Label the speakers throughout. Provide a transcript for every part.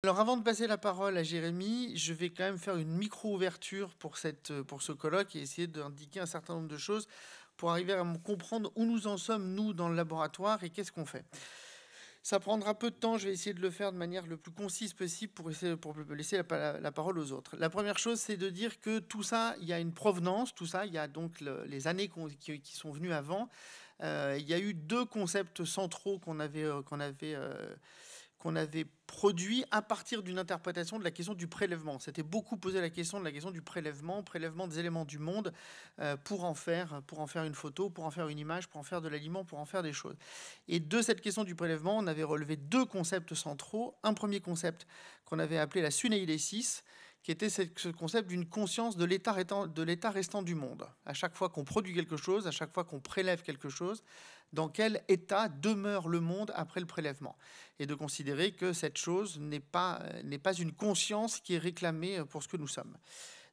Speaker 1: Alors avant de passer la parole à Jérémy, je vais quand même faire une micro-ouverture pour ce colloque et essayer d'indiquer un certain nombre de choses pour arriver à comprendre où nous en sommes, nous, dans le laboratoire, et qu'est-ce qu'on fait. Ça prendra peu de temps, je vais essayer de le faire de manière le plus concise possible pour laisser la parole aux autres. La première chose, c'est de dire que tout ça, il y a une provenance, tout ça, il y a donc les années qui sont venues avant. Il y a eu deux concepts centraux qu'on avait produit à partir d'une interprétation de la question du prélèvement. C'était beaucoup posé la question de la question du prélèvement des éléments du monde pour en faire une photo, pour en faire une image, pour en faire de l'aliment, pour en faire des choses. Et de cette question du prélèvement, on avait relevé deux concepts centraux. Un premier concept qu'on avait appelé la suneidesis, qui était ce concept d'une conscience de l'état restant du monde. À chaque fois qu'on produit quelque chose, à chaque fois qu'on prélève quelque chose, dans quel état demeure le monde après le prélèvement. Et de considérer que cette chose n'est pas une conscience qui est réclamée pour ce que nous sommes.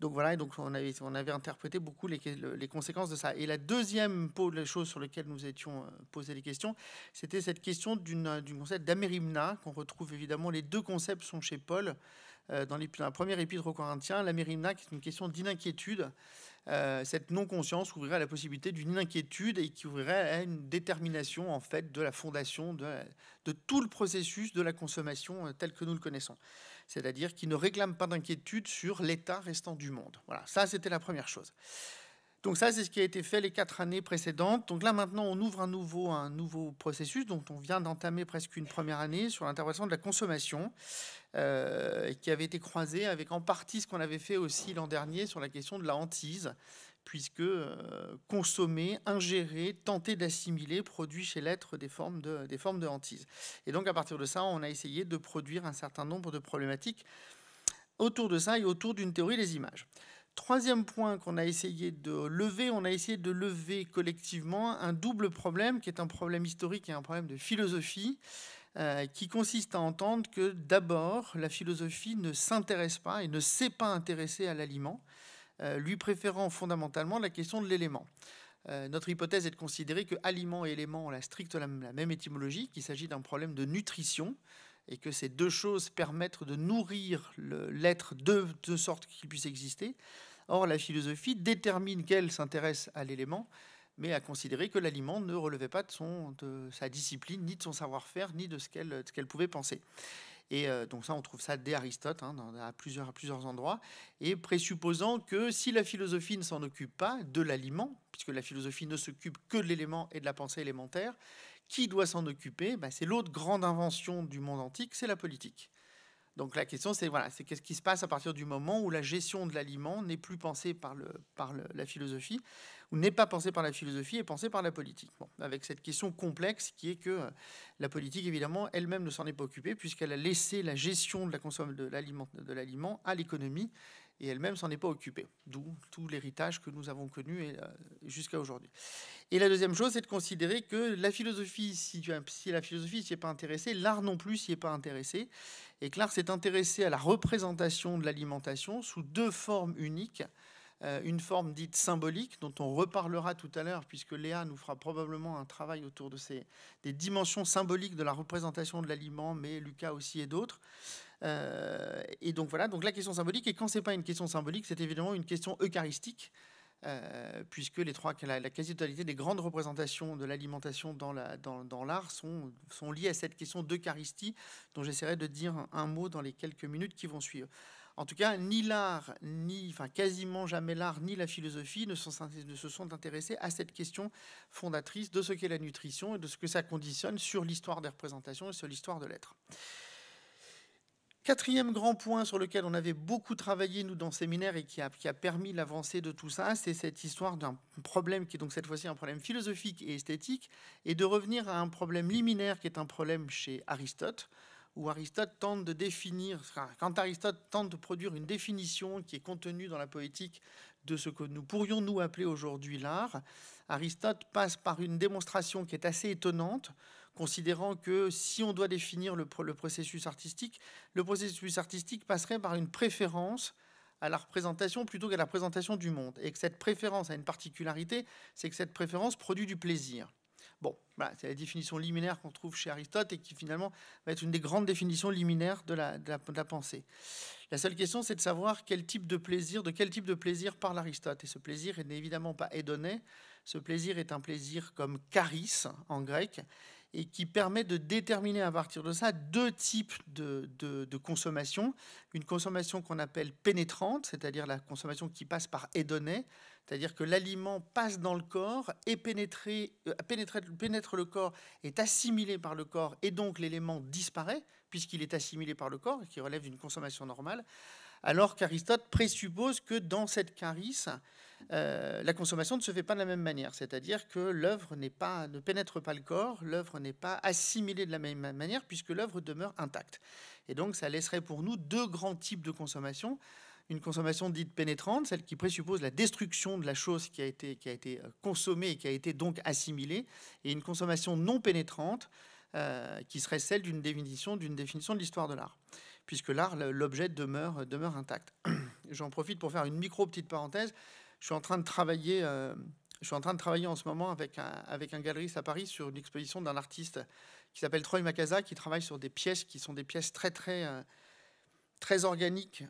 Speaker 1: Donc voilà, et donc on avait interprété beaucoup les conséquences de ça. Et la deuxième chose sur laquelle nous étions posé des questions, c'était cette question du concept d'amérimna, qu'on retrouve évidemment, les deux concepts sont chez Paul, dans la première épître aux Corinthiens. L'amérimna, qui est une question d'ininquiétude. Cette non-conscience ouvrirait à la possibilité d'une inquiétude et qui ouvrirait à une détermination en fait de la fondation de tout le processus de la consommation tel que nous le connaissons. C'est-à-dire qui ne réclame pas d'inquiétude sur l'état restant du monde. Voilà, ça c'était la première chose. Donc ça, c'est ce qui a été fait les 4 années précédentes. Donc là, maintenant, on ouvre un nouveau processus dont on vient d'entamer presque une première année sur l'interprétation de la consommation, qui avait été croisé avec en partie ce qu'on avait fait aussi l'an dernier sur la question de la hantise, puisque consommer, ingérer, tenter d'assimiler produit chez l'être des formes de hantise. Et donc à partir de ça, on a essayé de produire un certain nombre de problématiques autour de ça et autour d'une théorie des images. Troisième point qu'on a essayé de lever, on a essayé de lever collectivement un double problème, qui est un problème historique et un problème de philosophie, qui consiste à entendre que d'abord, la philosophie ne s'intéresse pas et ne s'est pas intéressée à l'aliment, lui préférant fondamentalement la question de l'élément. Notre hypothèse est de considérer que aliment et élément ont la même étymologie, qu'il s'agit d'un problème de nutrition, et que ces deux choses permettent de nourrir l'être de sorte qu'il puisse exister. Or, la philosophie détermine qu'elle s'intéresse à l'élément, mais à considérer que l'aliment ne relevait pas de sa discipline, ni de son savoir-faire, ni de ce qu'elle pouvait penser. Et donc ça, on trouve ça dès Aristote, à plusieurs endroits, et présupposant que si la philosophie ne s'en occupe pas de l'aliment, puisque la philosophie ne s'occupe que de l'élément et de la pensée élémentaire, qui doit s'en occuper? C'est l'autre grande invention du monde antique, c'est la politique. Donc la question, c'est qu'est-ce qui se passe à partir du moment où la gestion de l'aliment n'est plus pensée par la philosophie, ou n'est pas pensée par la philosophie et pensée par la politique. Bon, avec cette question complexe qui est que la politique, évidemment, elle-même ne s'en est pas occupée, puisqu'elle a laissé la gestion de l'aliment à l'économie, et elle-même s'en est pas occupée. D'où tout l'héritage que nous avons connu jusqu'à aujourd'hui. Et la deuxième chose, c'est de considérer que la philosophie, si la philosophie s'y est pas intéressée, l'art non plus s'y est pas intéressé, et que l'art s'est intéressé à la représentation de l'alimentation sous deux formes uniques. Une forme dite symbolique, dont on reparlera tout à l'heure, puisque Léa nous fera probablement un travail autour des dimensions symboliques de la représentation de l'aliment, mais Lucas aussi et d'autres. Et donc voilà, donc la question symbolique, et quand c'est pas une question symbolique, c'est évidemment une question eucharistique, puisque la quasi-totalité des grandes représentations de l'alimentation dans l'art sont liées à cette question d'Eucharistie, dont j'essaierai de dire un mot dans les quelques minutes qui vont suivre. En tout cas, ni l'art, quasiment jamais l'art, ni la philosophie ne se sont intéressés à cette question fondatrice de ce qu'est la nutrition et de ce que ça conditionne sur l'histoire des représentations et sur l'histoire de l'être. Quatrième grand point sur lequel on avait beaucoup travaillé, nous, dans le séminaire, et qui a permis l'avancée de tout ça, c'est cette histoire d'un problème qui est donc cette fois-ci un problème philosophique et esthétique, et de revenir à un problème liminaire qui est un problème chez Aristote, où Aristote tente de définir, quand Aristote tente de produire une définition qui est contenue dans la poétique de ce que nous pourrions nous appeler aujourd'hui l'art, Aristote passe par une démonstration qui est assez étonnante, considérant que si on doit définir le processus artistique passerait par une préférence à la représentation plutôt qu'à la présentation du monde. Et que cette préférence a une particularité, c'est que cette préférence produit du plaisir. Bon, voilà, c'est la définition liminaire qu'on trouve chez Aristote et qui finalement va être une des grandes définitions liminaires de la pensée. La seule question, c'est de savoir de quel type de plaisir parle Aristote. Et ce plaisir n'est évidemment pas hédoné. Ce plaisir est un plaisir comme charis en grec, et qui permet de déterminer à partir de ça deux types de consommation. Une consommation qu'on appelle pénétrante, c'est-à-dire la consommation qui passe par hédoné, c'est-à-dire que l'aliment passe dans le corps et pénètre le corps, est assimilé par le corps, et donc l'élément disparaît, puisqu'il est assimilé par le corps, et qui relève d'une consommation normale, alors qu'Aristote présuppose que dans cette charis, la consommation ne se fait pas de la même manière, c'est-à-dire que l'œuvre ne pénètre pas le corps, l'œuvre n'est pas assimilée de la même manière, puisque l'œuvre demeure intacte. Et donc ça laisserait pour nous deux grands types de consommation. Une consommation dite pénétrante, celle qui présuppose la destruction de la chose qui a été consommée et qui a été donc assimilée, et une consommation non pénétrante, qui serait celle d'une définition de l'histoire de l'art, puisque l'art, l'objet demeure intact. J'en profite pour faire une petite parenthèse. Je suis en train de travailler en ce moment avec un galeriste à Paris sur une exposition d'un artiste qui s'appelle Troy Macasa, qui travaille sur des pièces qui sont des pièces très organiques,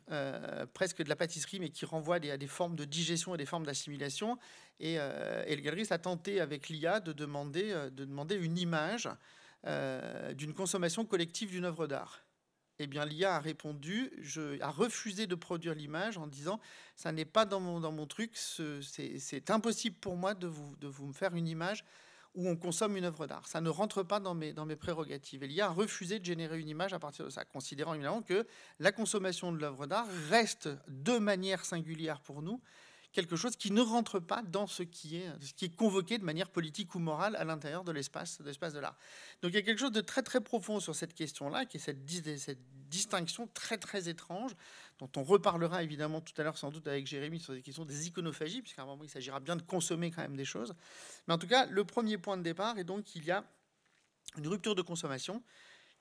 Speaker 1: presque de la pâtisserie, mais qui renvoient à des formes de digestion et des formes d'assimilation. Et le galeriste a tenté avec l'IA de demander une image d'une consommation collective d'une œuvre d'art. Eh bien, l'IA a répondu, a refusé de produire l'image en disant « ça n'est pas dans mon truc, c'est impossible pour moi de vous me faire une image où on consomme une œuvre d'art. Ça ne rentre pas dans mes prérogatives. » Et l'IA a refusé de générer une image à partir de ça, considérant évidemment que la consommation de l'œuvre d'art reste de manière singulière pour nous quelque chose qui ne rentre pas dans ce qui est convoqué de manière politique ou morale à l'intérieur de l'espace de l'art. Donc il y a quelque chose de très très profond sur cette question-là, qui est cette distinction très très étrange, dont on reparlera évidemment tout à l'heure sans doute avec Jérémy sur des questions des iconophagies, puisqu'à un moment il s'agira bien de consommer quand même des choses. Mais en tout cas, le premier point de départ est donc qu'il y a une rupture de consommation.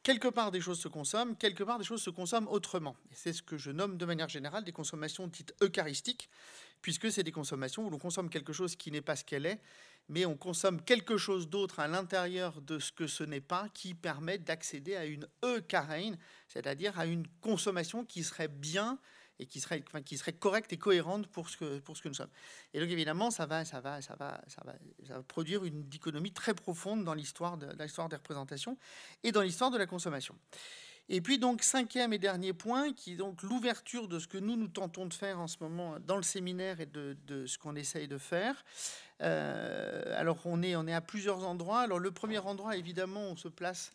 Speaker 1: Quelque part, des choses se consomment, quelque part, des choses se consomment autrement. Et c'est ce que je nomme de manière générale des consommations dites eucharistiques, puisque c'est des consommations où l'on consomme quelque chose qui n'est pas ce qu'elle est, mais on consomme quelque chose d'autre à l'intérieur de ce que ce n'est pas, qui permet d'accéder à une eucharein, c'est-à-dire à une consommation qui serait bien et qui serait correcte et cohérente pour ce que nous sommes. Et donc évidemment, ça va produire une dichotomie très profonde dans l'histoire des représentations et dans l'histoire de la consommation. Et puis donc, cinquième et dernier point, qui est donc l'ouverture de ce que nous tentons de faire en ce moment dans le séminaire et de ce qu'on essaye de faire. Alors, on est à plusieurs endroits. Alors, le premier endroit, évidemment, on se place,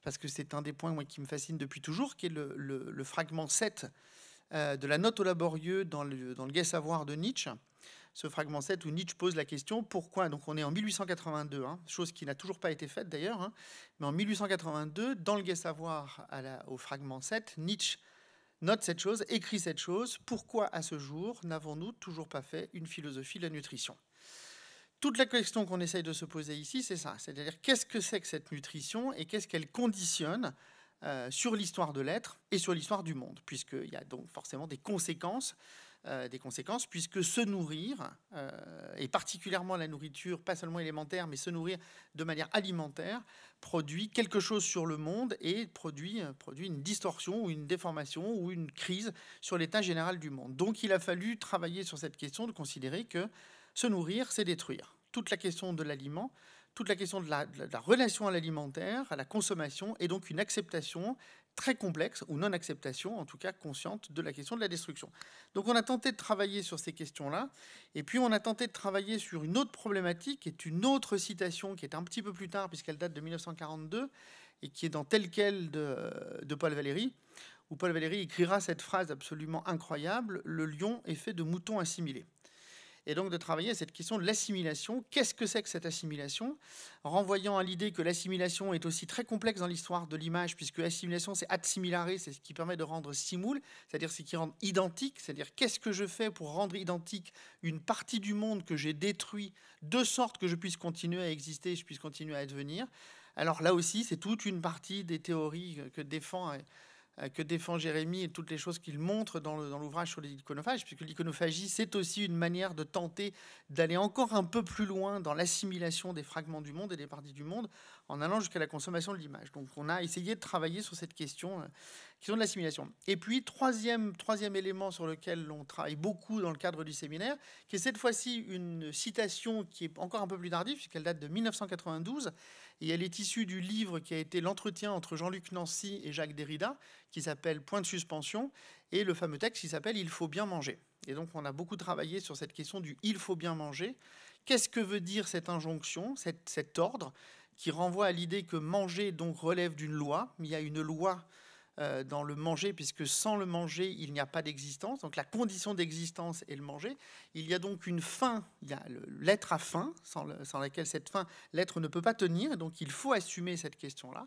Speaker 1: parce que c'est un des points moi, qui me fascine depuis toujours, qui est le fragment 7 de la note au laborieux dans le Gai Savoir de Nietzsche. Ce fragment 7 où Nietzsche pose la question pourquoi, donc on est en 1882, chose qui n'a toujours pas été faite d'ailleurs, mais en 1882, dans le Gai Savoir au fragment 7, Nietzsche note cette chose, écrit cette chose, pourquoi à ce jour n'avons-nous toujours pas fait une philosophie de la nutrition? Toute la question qu'on essaye de se poser ici, c'est ça, c'est-à-dire qu'est-ce que c'est que cette nutrition et qu'est-ce qu'elle conditionne sur l'histoire de l'être et sur l'histoire du monde, puisqu'il y a donc forcément des conséquences, puisque se nourrir, et particulièrement la nourriture, pas seulement élémentaire, mais se nourrir de manière alimentaire, produit quelque chose sur le monde et produit une distorsion ou une déformation ou une crise sur l'état général du monde. Donc il a fallu travailler sur cette question de considérer que se nourrir, c'est détruire. Toute la question de l'aliment, toute la question de la relation à l'alimentaire, à la consommation, et donc une acceptation très complexe, ou non-acceptation, en tout cas consciente, de la question de la destruction. Donc on a tenté de travailler sur ces questions-là, et puis on a tenté de travailler sur une autre problématique, qui est une autre citation, qui est un petit peu plus tard, puisqu'elle date de 1942, et qui est dans Tel quel de Paul Valéry, où Paul Valéry écrira cette phrase absolument incroyable « Le lion est fait de moutons assimilés ». Et donc de travailler à cette question de l'assimilation. Qu'est-ce que c'est que cette assimilation? Renvoyant à l'idée que l'assimilation est aussi très complexe dans l'histoire de l'image, puisque assimilation, c'est ad similare, c'est ce qui permet de rendre simul, c'est-à-dire ce qui rend identique, c'est-à-dire qu'est-ce que je fais pour rendre identique une partie du monde que j'ai détruit, de sorte que je puisse continuer à exister, je puisse continuer à advenir. Alors là aussi, c'est toute une partie des théories que défend que défend Jérémie et toutes les choses qu'il montre dans l'ouvrage sur l'iconophagie, puisque l'iconophagie, c'est aussi une manière de tenter d'aller encore un peu plus loin dans l'assimilation des fragments du monde et des parties du monde, en allant jusqu'à la consommation de l'image. Donc on a essayé de travailler sur cette question de l'assimilation. Et puis, troisième élément sur lequel on travaille beaucoup dans le cadre du séminaire, qui est cette fois-ci une citation qui est encore un peu plus tardive, puisqu'elle date de 1992, et elle est issue du livre qui a été l'entretien entre Jean-Luc Nancy et Jacques Derrida, qui s'appelle Point de suspension, et le fameux texte qui s'appelle Il faut bien manger. Et donc on a beaucoup travaillé sur cette question du il faut bien manger. Qu'est-ce que veut dire cette injonction, cet ordre, qui renvoie à l'idée que manger donc relève d'une loi. Il y a une loi dans le manger, puisque sans le manger, il n'y a pas d'existence. Donc la condition d'existence est le manger. Il y a donc une faim, il y a l'être à faim, sans laquelle cette faim, l'être ne peut pas tenir. Donc il faut assumer cette question-là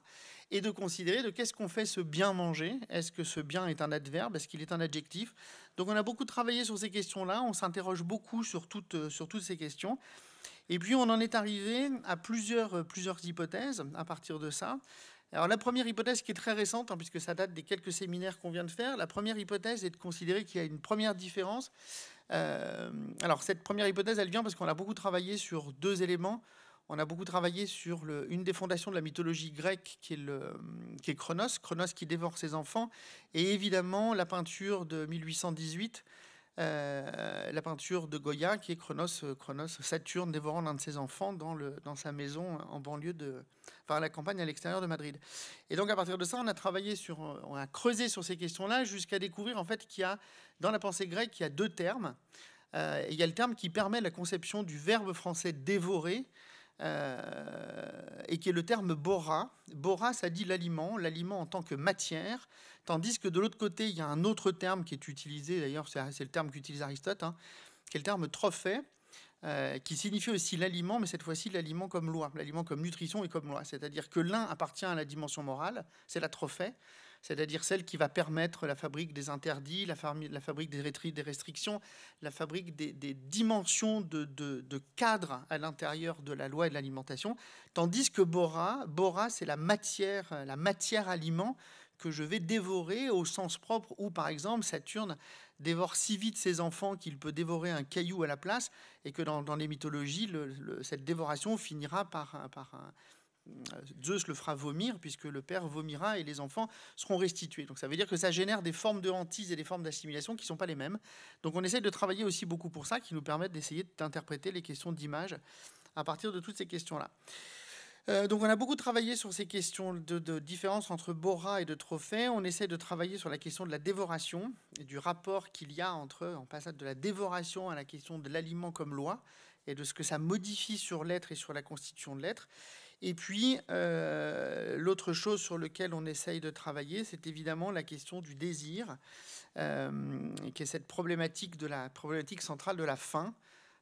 Speaker 1: et de considérer de qu'est-ce qu'on fait ce bien manger. Est-ce que ce bien est un adverbe? Est-ce qu'il est un adjectif? Donc on a beaucoup travaillé sur ces questions-là. On s'interroge beaucoup sur toutes ces questions. Et puis on en est arrivé à plusieurs hypothèses à partir de ça. Alors la première hypothèse qui est très récente, puisque ça date des quelques séminaires qu'on vient de faire, la première hypothèse est de considérer qu'il y a une première différence. Alors cette première hypothèse, elle vient parce qu'on a beaucoup travaillé sur deux éléments. On a beaucoup travaillé sur une des fondations de la mythologie grecque qui est Cronos qui dévore ses enfants, et évidemment la peinture de 1818, la peinture de Goya, qui est Cronos, Saturne dévorant l'un de ses enfants dans sa maison en banlieue à la campagne à l'extérieur de Madrid. Et donc à partir de ça, on a creusé sur ces questions-là jusqu'à découvrir en fait qu'il y a, dans la pensée grecque, il y a deux termes. Il y a le terme qui permet la conception du verbe français dévorer, et qui est le terme bora. Bora, ça dit l'aliment en tant que matière, tandis que de l'autre côté, il y a un autre terme qui est utilisé, d'ailleurs c'est le terme qu'utilise Aristote, qui est le terme trophée, qui signifie aussi l'aliment, mais cette fois-ci l'aliment comme loi, l'aliment comme nutrition et comme loi. C'est-à-dire que l'un appartient à la dimension morale, c'est la trophée, c'est-à-dire celle qui va permettre la fabrique des interdits, la fabrique des restrictions, la fabrique des dimensions de cadre à l'intérieur de la loi et de l'alimentation, tandis que Bora, c'est la matière aliment que je vais dévorer au sens propre, où par exemple Saturne dévore si vite ses enfants qu'il peut dévorer un caillou à la place, et que dans les mythologies, cette dévoration finira par Zeus le fera vomir, puisque le père vomira et les enfants seront restitués. Donc ça veut dire que ça génère des formes de hantise et des formes d'assimilation qui ne sont pas les mêmes. Donc on essaye de travailler aussi beaucoup pour ça, qui nous permettent d'essayer d'interpréter les questions d'image à partir de toutes ces questions-là. Donc on a beaucoup travaillé sur ces questions de différence entre Bora et de trophée. On essaie de travailler sur la question de la dévoration et du rapport qu'il y a en passant de la dévoration à la question de l'aliment comme loi, et de ce que ça modifie sur l'être et sur la constitution de l'être. Et puis, l'autre chose sur laquelle on essaye de travailler, c'est évidemment la question du désir, qui est cette problématique centrale de la faim.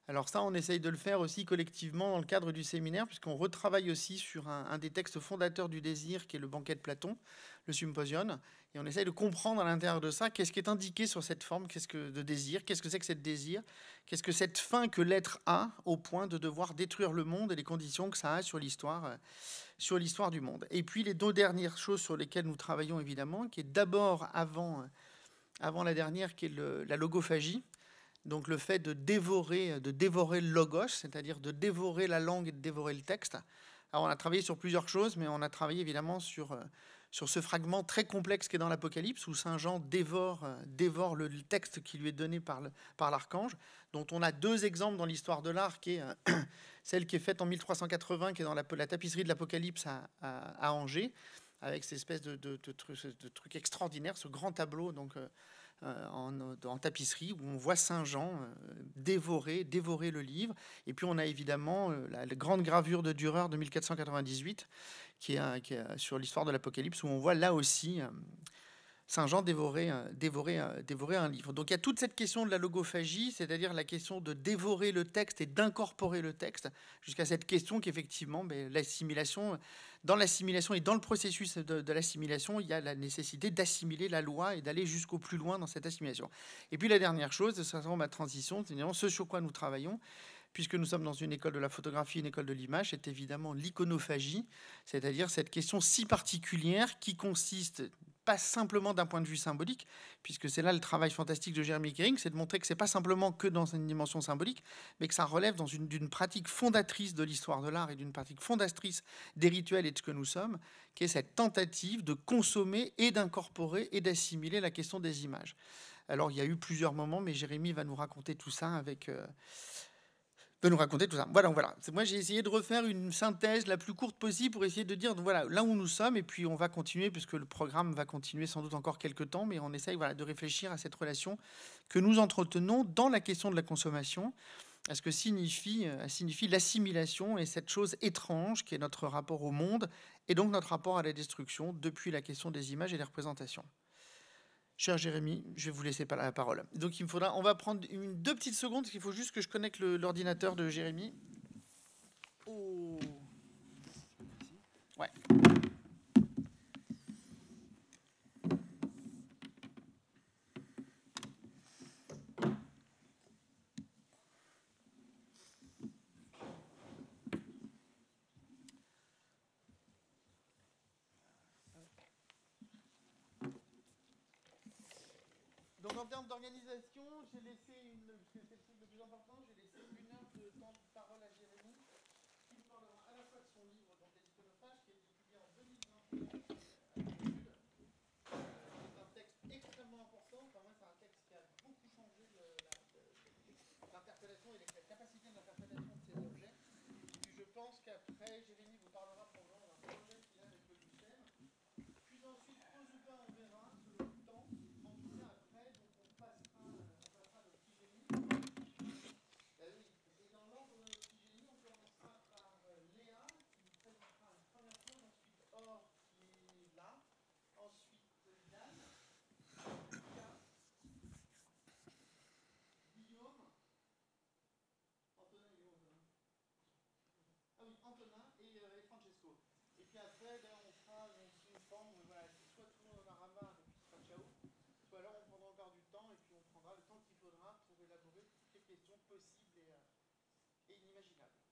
Speaker 1: Alors ça, on essaye de le faire aussi collectivement dans le cadre du séminaire, puisqu'on retravaille aussi sur un des textes fondateurs du désir, qui est le banquet de Platon, le Symposion, et on essaye de comprendre à l'intérieur de ça qu'est-ce qui est indiqué sur cette forme, de désir, qu'est-ce que c'est que cette désir, qu'est-ce que cette faim que l'être a au point de devoir détruire le monde et les conditions que ça a sur l'histoire du monde. Et puis les deux dernières choses sur lesquelles nous travaillons évidemment, qui est d'abord avant la dernière, qui est la logophagie. Donc le fait de dévorer le logos, c'est-à-dire de dévorer la langue et de dévorer le texte. Alors on a travaillé sur plusieurs choses, mais on a travaillé évidemment sur ce fragment très complexe qui est dans l'Apocalypse, où Saint Jean dévore le texte qui lui est donné par l'archange, dont on a deux exemples dans l'histoire de l'art, qui est celle qui est faite en 1380, qui est dans la tapisserie de l'Apocalypse à Angers, avec cette espèce de truc extraordinaire, ce grand tableau en tapisserie, où on voit Saint Jean dévorer le livre. Et puis on a évidemment la grande gravure de Dürer de 1498, qui est sur l'histoire de l'Apocalypse, où on voit là aussi Saint Jean dévorer un livre. Donc il y a toute cette question de la logophagie, c'est-à-dire la question de dévorer le texte et d'incorporer le texte, jusqu'à cette question qu'effectivement, l'assimilation, dans l'assimilation et dans le processus de l'assimilation, il y a la nécessité d'assimiler la loi et d'aller jusqu'au plus loin dans cette assimilation. Et puis la dernière chose, ce sera ma transition, c'est évidemment ce sur quoi nous travaillons, puisque nous sommes dans une école de la photographie, une école de l'image, c'est évidemment l'iconophagie, c'est-à-dire cette question si particulière qui consiste pas simplement d'un point de vue symbolique, puisque c'est là le travail fantastique de Jeremy Kering, c'est de montrer que c'est pas simplement que dans une dimension symbolique, mais que ça relève d'une pratique fondatrice de l'histoire de l'art et d'une pratique fondatrice des rituels et de ce que nous sommes, qui est cette tentative de consommer et d'incorporer et d'assimiler la question des images. Alors il y a eu plusieurs moments, mais Jérémy va nous raconter tout ça Voilà. Moi, j'ai essayé de refaire une synthèse la plus courte possible pour essayer de dire, voilà, là où nous sommes, et puis on va continuer, puisque le programme va continuer sans doute encore quelques temps, mais on essaye, voilà, de réfléchir à cette relation que nous entretenons dans la question de la consommation, à ce que signifie l'assimilation et cette chose étrange qui est notre rapport au monde, et donc notre rapport à la destruction, depuis la question des images et des représentations. Cher Jérémy, je vais vous laisser la parole. Donc on va prendre deux petites secondes, parce qu'il faut juste que je connecte l'ordinateur de Jérémy. Oh. Ouais. Donc en termes d'organisation, j'ai laissé parce que c'est le truc le plus important, j'ai laissé 1 heure de temps de parole à Jérémy, qui me parlera à la fois de son livre, donc l'iconophage, qui a été publié en 2021 à l'étude. C'est un texte extrêmement important, enfin, moi c'est un texte qui a beaucoup changé l'interpellation et la capacité d'interprétation de ces objets. Et puis je pense qu'après, Jérémy vous parlera probablement d'un projet qu'il a avec le Lucem. Puis ensuite, pause ou pas, on verra selon le temps. En tout cas, après, donc on passera à notre petit génie. Et dans l'ordre de notre petit génie, on commencera par Léa, qui nous présentera une première chose, ensuite Or, qui est là, ensuite Yann, Lucas, Guillaume, Antonin et Antonin. Ah oui, Antonin et Francesco. Et puis après, là, on fera une forme, voilà, c'est soit tout le monde en arama, et puis ce sera ciao, soit alors on prendra encore du temps, et puis on prendra le temps qu'il faudra pour élaborer toutes les questions possibles et inimaginables.